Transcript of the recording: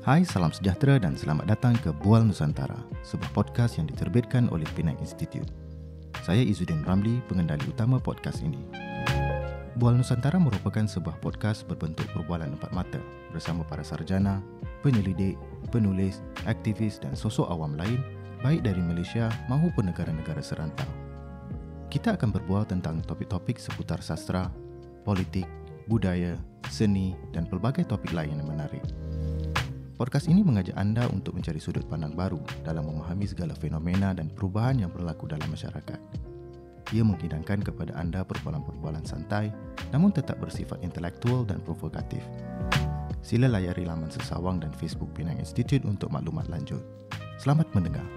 Hai, salam sejahtera dan selamat datang ke Bual Nusantara, sebuah podcast yang diterbitkan oleh Penang Institute. Saya Izzuddin Ramli, pengendali utama podcast ini. Bual Nusantara merupakan sebuah podcast berbentuk perbualan empat mata bersama para sarjana, penyelidik, penulis, aktivis dan sosok awam lain, baik dari Malaysia maupun negara-negara serantau. Kita akan berbual tentang topik-topik seputar sastra, politik, budaya, seni dan pelbagai topik lain yang menarik. Podcast ini mengajak anda untuk mencari sudut pandang baru dalam memahami segala fenomena dan perubahan yang berlaku dalam masyarakat. Ia menghidangkan kepada anda perbualan-perbualan santai namun tetap bersifat intelektual dan provokatif. Sila layari laman sesawang dan Facebook Penang Institute untuk maklumat lanjut. Selamat mendengar.